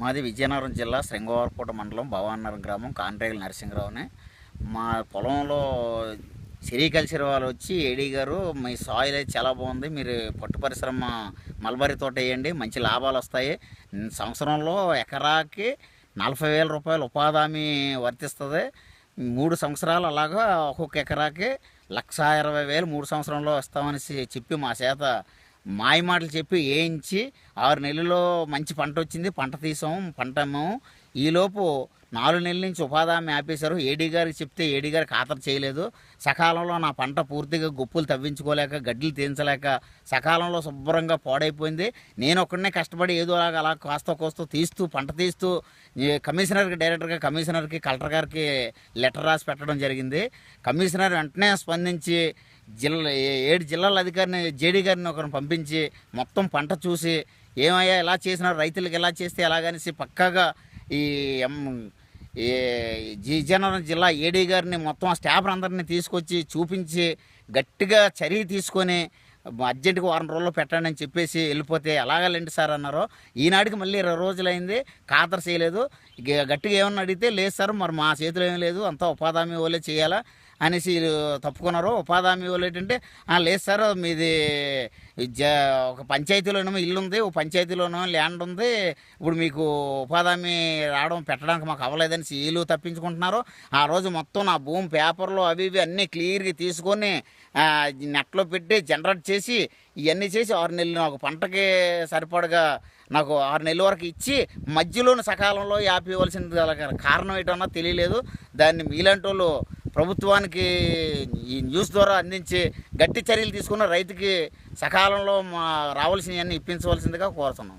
మాది విజయనగరం జిల్లా శ్రింగవరపుకోట మండలం భవానగరం గ్రామం కాంట్రేగుల నరసింహరావుని. మా పొలంలో సెరికల్చర్ వాళ్ళు వచ్చి ఏడీ గారు మీ సాయిల్ అయితే చాలా బాగుంది, మీరు పట్టు పరిశ్రమ మల్బరీ తోట వేయండి, మంచి లాభాలు వస్తాయి, సంవత్సరంలో ఎకరాకి 40,000 రూపాయలు ఉపాధి హామీ వర్తిస్తుంది, 3 సంవత్సరాలు అలాగా ఒక్కొక్క ఎకరాకి 1,20,000 3 సంవత్సరంలో ఇస్తామని చెప్పి మా చేత మాయ మాటలు చెప్పి వేయించి 6 నెలల్లో మంచి పంట వచ్చింది. పంట తీసాము, పంట అమ్మాము. ఈలోపు 4 నెలల నుంచి ఉపాధి హామీ ఆపేశారు. ఏడీ గారికి చెప్తే ఏడీ గారు ఖాతరు చేయలేదు. సకాలంలో నా పంట పూర్తిగా గుప్పులు తవ్వించుకోలేక, గడ్డలు తీయించలేక సకాలంలో శుభ్రంగా పాడైపోయింది. నేను ఒక్కడనే కష్టపడి ఏదో అలా కాస్త కోస్తూ తీస్తూ పంట తీస్తూ కమిషనర్కి, డైరెక్టర్గా కమిషనర్కి, కలెక్టర్ గారికి లెటర్ రాసి పెట్టడం జరిగింది. కమిషనర్ వెంటనే స్పందించి 7 జిల్లాల అధికారిని, జేడీ గారిని ఒకరిని పంపించి మొత్తం పంట చూసి ఏమయ్యా ఇలా చేసినారు, రైతులకు ఎలా చేస్తే ఎలాగనేసి పక్కాగా ఈ విజయనగరం జిల్లా ఏడీ గారిని మొత్తం ఆ స్టాఫ్ అందరినీ తీసుకొచ్చి చూపించి గట్టిగా చర్య తీసుకొని అర్జెంటుగా 1 రోజుల్లో పెట్టండి అని చెప్పేసి వెళ్ళిపోతే ఎలాగలేండి సార్ అన్నారు. ఈనాటికి మళ్ళీ 20 రోజులైంది, ఖాతరు చేయలేదు. గట్టిగా ఏమన్నా అడిగితే లేదు సార్, మరి మా చేతిలో ఏం లేదు, అంతా ఉపాధి హామీ వాళ్ళే చేయాలా అనేసి తప్పుకున్నారు. ఉపాధి హామీ వాళ్ళు ఏంటంటే లేదు సార్, మీది ఒక పంచాయతీలోనేమో ఇల్లు ఉంది, ఒక పంచాయతీలోనేమో ల్యాండ్ ఉంది, ఇప్పుడు మీకు ఉపాధి హామీ రావడం పెట్టడానికి మాకు అవ్వలేదని వీళ్ళు తప్పించుకుంటున్నారు. ఆ రోజు మొత్తం నా భూమి పేపర్లు అవి ఇవి అన్నీ క్లియర్గా తీసుకొని నెట్లో పెట్టి జనరేట్ చేసి ఇవన్నీ చేసి 6 నెలలు నాకు పంటకి సరిపడగా నాకు 6 నెలల వరకు ఇచ్చి మధ్యలోని సకాలంలో ఆపేయవలసిన కారణం ఏంటన్నా తెలియలేదు. దాన్ని మీలాంటి వాళ్ళు ప్రభుత్వానికి ఈ న్యూస్ ద్వారా అందించి గట్టి చర్యలు తీసుకున్న రైతుకి సకాలంలో రావాల్సినవన్నీ ఇప్పించవలసిందిగా కోరుతున్నాం.